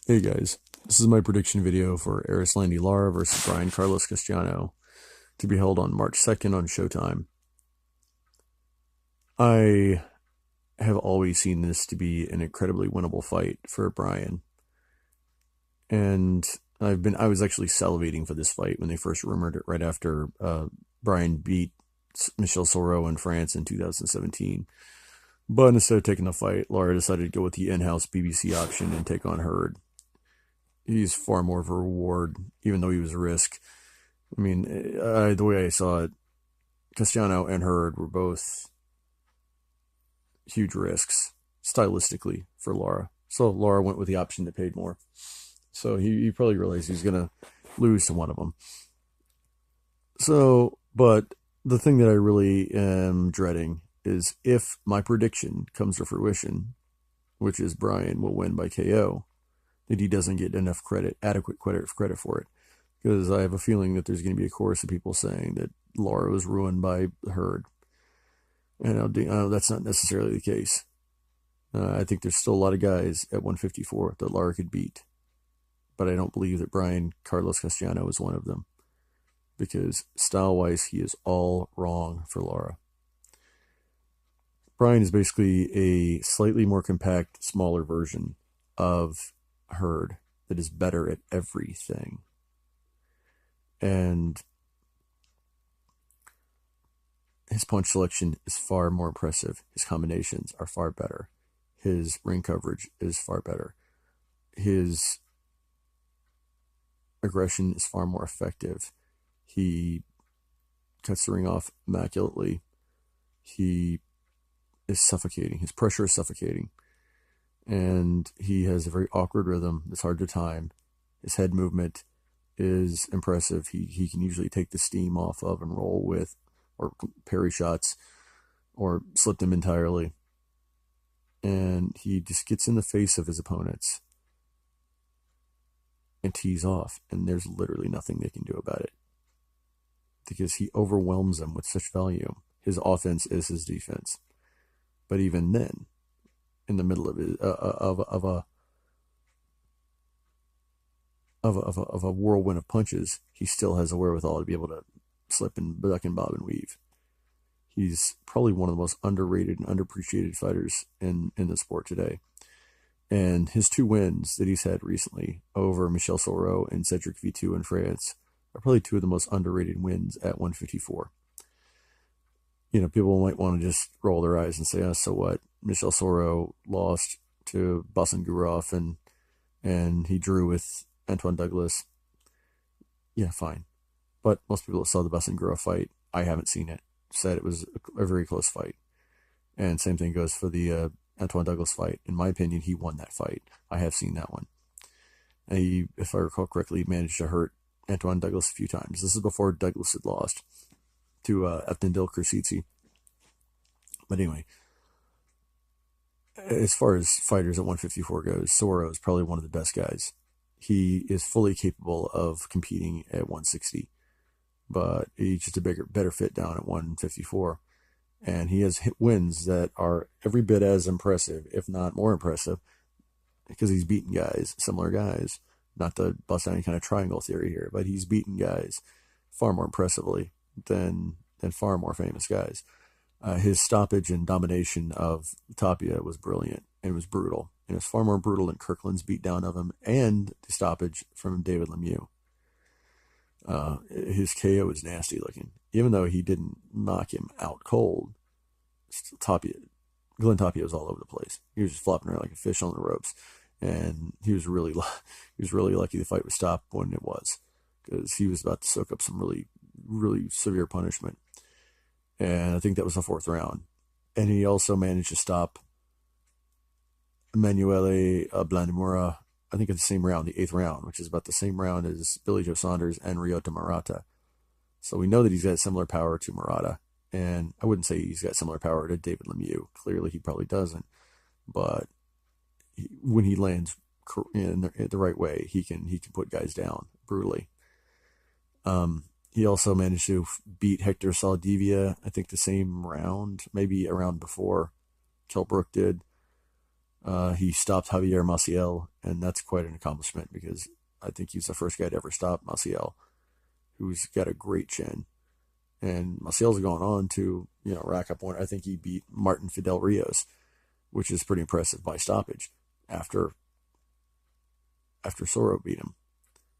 Hey guys, this is my prediction video for Erislandy Lara versus Brian Carlos Castaño to be held on March 2nd on Showtime. I have always seen this to be an incredibly winnable fight for Brian, and I was actually salivating for this fight when they first rumored it right after Brian beat Michel Soro in France in 2017. But instead of taking the fight, Lara decided to go with the in-house BBC option and take on Hurd. He's far more of a reward, even though he was a risk. I mean, the way I saw it, Castaño and Hurd were both huge risks stylistically for Lara. So Lara went with the option that paid more. So he probably realized he's going to lose to one of them. So, but the thing that I really am dreading is if my prediction comes to fruition, which is Brian will win by KO, that he doesn't get enough credit, adequate credit for it. Because I have a feeling that there's going to be a chorus of people saying that Lara was ruined by Hurd. And that's not necessarily the case. I think there's still a lot of guys at 154 that Lara could beat. But I don't believe that Brian Carlos Castaño is one of them. Because style-wise, he is all wrong for Lara. Brian is basically a slightly more compact, smaller version of Hurd that is better at everything. And his punch selection is far more impressive. His combinations are far better. His ring coverage is far better. His aggression is far more effective. He cuts the ring off immaculately. He is suffocating. His pressure is suffocating. And he has a very awkward rhythm that's hard to time. His head movement is impressive. He can usually take the steam off of and roll with, or parry shots, or slip them entirely. And he just gets in the face of his opponents and tees off, and there's literally nothing they can do about it because he overwhelms them with such volume. His offense is his defense, but even then, in the middle of it, of a whirlwind of punches, he still has a wherewithal to be able to slip and duck and bob and weave. He's probably one of the most underrated and underappreciated fighters in the sport today. And his two wins that he's had recently over Michel Soro and Cedric V2 in France are probably two of the most underrated wins at 154. You know, people might want to just roll their eyes and say, oh, so what? Michel Soro lost to Basangurov and he drew with Antoine Douglas. Yeah, fine. But most people that saw the Basangurov fight, I haven't seen it, said it was a very close fight. And same thing goes for the Antoine Douglas fight. In my opinion, he won that fight. I have seen that one. And he, if I recall correctly, managed to hurt Antoine Douglas a few times. This is before Douglas had lost to Efnendil Krasitsi. But anyway, as far as fighters at 154 goes, Soro is probably one of the best guys. He is fully capable of competing at 160, but he's just a better fit down at 154. And he has wins that are every bit as impressive, if not more impressive, because he's beaten guys, similar guys. Not to bust out any kind of triangle theory here, but he's beaten guys far more impressively than far more famous guys. His stoppage and domination of Tapia was brilliant. It was brutal. And it was far more brutal than Kirkland's beatdown of him and the stoppage from David Lemieux. His KO was nasty looking. Even though he didn't knock him out cold, Glenn Tapia was all over the place. He was just flopping around like a fish on the ropes. And he was really lucky the fight was stopped when it was, because he was about to soak up some really severe punishment. And I think that was the fourth round. And he also managed to stop Emanuele Blandimura, I think, in the same round, the eighth round, which is about the same round as Billy Joe Saunders and Ryota Murata. So we know that he's got similar power to Murata. And I wouldn't say he's got similar power to David Lemieux. Clearly, he probably doesn't. But when he lands in the right way, he can put guys down brutally. He also managed to beat Hector Saldivia, I think the same round, maybe a round before Kell Brook did. He stopped Javier Maciel, and that's quite an accomplishment because I think he's the first guy to ever stop Maciel, who's got a great chin. And Maciel's gone on to, rack up one. I think he beat Martin Fidel Rios, which is pretty impressive by stoppage after Soro beat him.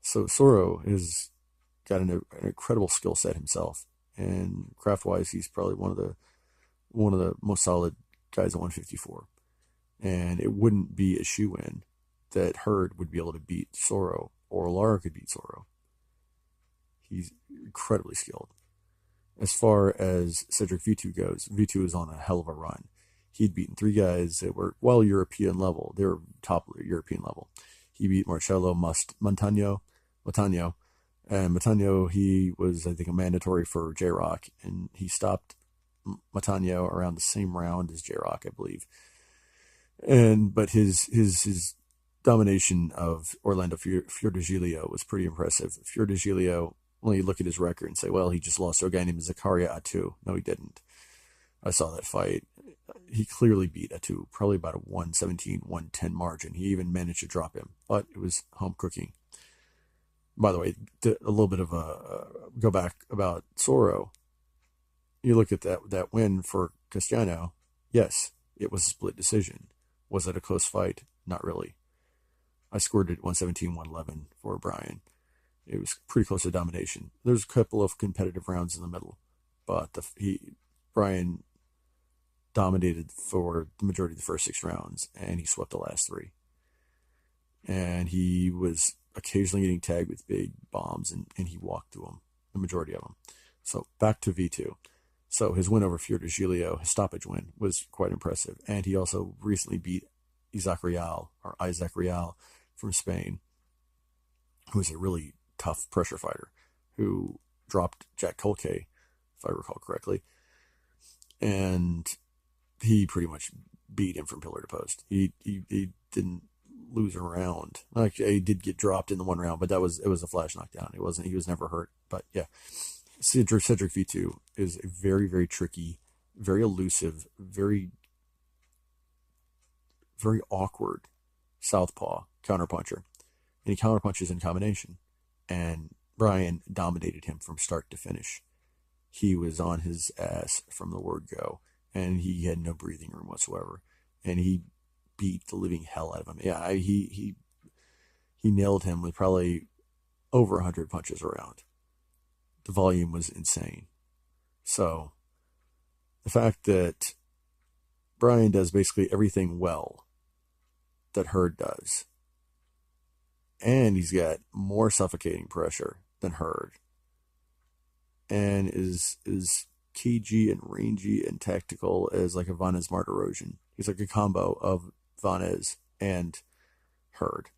So Soro has got an incredible skill set himself, and craft-wise, he's probably one of the most solid guys at 154. And it wouldn't be a shoe-in that Hurd would be able to beat Soro, or Lara could beat Soro. He's incredibly skilled. As far as Cedric Vitu goes, Vitu is on a hell of a run. He'd beaten 3 guys that were European level. They were top European level. He beat Marcello Montano, and Montano, he was, I think, a mandatory for J-Rock, and he stopped Montano around the same round as J-Rock, I believe. But his domination of Orlando Fiordigilio was pretty impressive. Fiordigilio, well, you look at his record and say, well, he just lost to a guy named Zakaria Atu. No, he didn't. I saw that fight. He clearly beat Atu, probably about a 117, 110 margin. He even managed to drop him, but it was home cooking. By the way, a little bit of a go back about Soro. You look at that win for Castaño. Yes, it was a split decision. Was it a close fight? Not really. I scored it 117, 111 for Brian. It was pretty close to domination. There's a couple of competitive rounds in the middle, but Brian dominated for the majority of the first 6 rounds, and he swept the last 3. And he was occasionally getting tagged with big bombs, and he walked through them, the majority of them. So back to V2. So his win over Fiordigilio, his stoppage win, was quite impressive. And he also recently beat Isaac Real from Spain, who's a really tough pressure fighter, who dropped Jack Colque, if I recall correctly. And he pretty much beat him from pillar to post. He didn't lose a round. Actually, he did get dropped in the one round, but it was a flash knockdown. He was never hurt. But yeah, Cedric V2 is a very, very tricky, very elusive, very, very awkward southpaw counterpuncher. And he counterpunches in combination. And Brian dominated him from start to finish. He was on his ass from the word go, and he had no breathing room whatsoever. And he beat the living hell out of him. Yeah, he nailed him with probably over 100 punches around. The volume was insane. So the fact that Brian does basically everything well that Hurd does, and he's got more suffocating pressure than Hurd, and is cagey and rangy and tactical as like a Vanez Martirosyan. He's like a combo of Vanez and Hurd.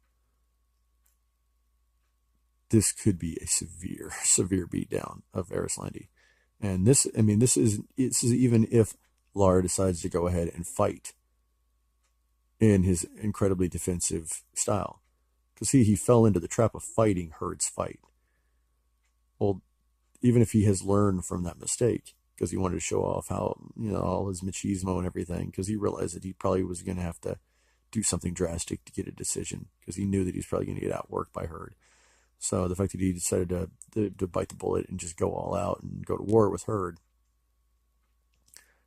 This could be a severe, severe beatdown of Erislandy. And this is even if Lara decides to go ahead and fight in his incredibly defensive style. Because he fell into the trap of fighting Hurd's fight. Well, even if he has learned from that mistake, because he wanted to show off how, all his machismo and everything, because he realized that he probably was going to have to do something drastic to get a decision, because he knew that he's probably going to get outworked by Hurd. So the fact that he decided to bite the bullet and just go all out and go to war with Hurd,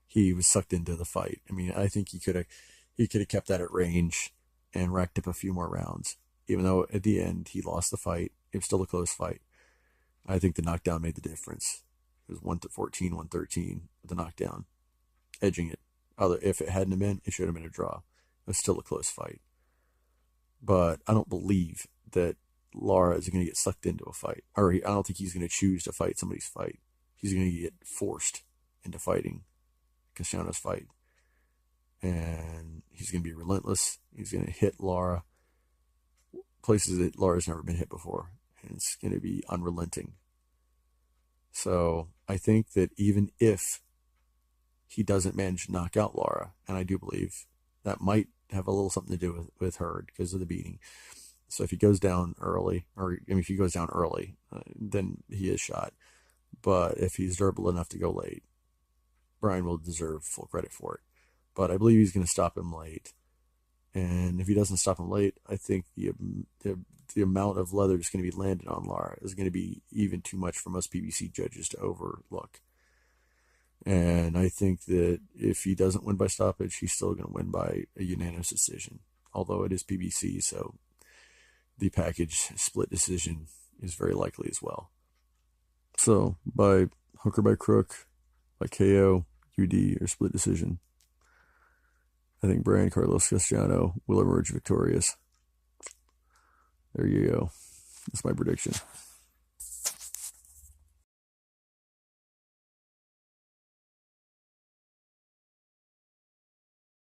he was sucked into the fight. I mean, I think he could have kept that at range and racked up a few more rounds, even though at the end he lost the fight. It was still a close fight. I think the knockdown made the difference. It was 114, 113 with the knockdown, edging it. If it hadn't been, it should have been a draw. It was still a close fight. But I don't believe that Lara is going to get sucked into a fight. Or I don't think he's going to choose to fight somebody's fight. He's going to get forced into fighting Castaño's fight. And he's going to be relentless. He's going to hit Lara places that Lara's never been hit before. And it's going to be unrelenting. So I think that even if he doesn't manage to knock out Lara, and I do believe that might have a little something to do with Hurd because of the beating. So if he goes down early, if he goes down early, then he is shot. But if he's durable enough to go late, Brian will deserve full credit for it. But I believe he's going to stop him late And if he doesn't stop him late, I think the amount of leather that's going to be landed on Lara is going to be even too much for most PBC judges to overlook. And I think that if he doesn't win by stoppage, he's still going to win by a unanimous decision. Although it is PBC, so the package split decision is very likely as well. So by hook or by crook, by KO, UD, or split decision, I think Brian Carlos Castaño will emerge victorious. There you go. That's my prediction.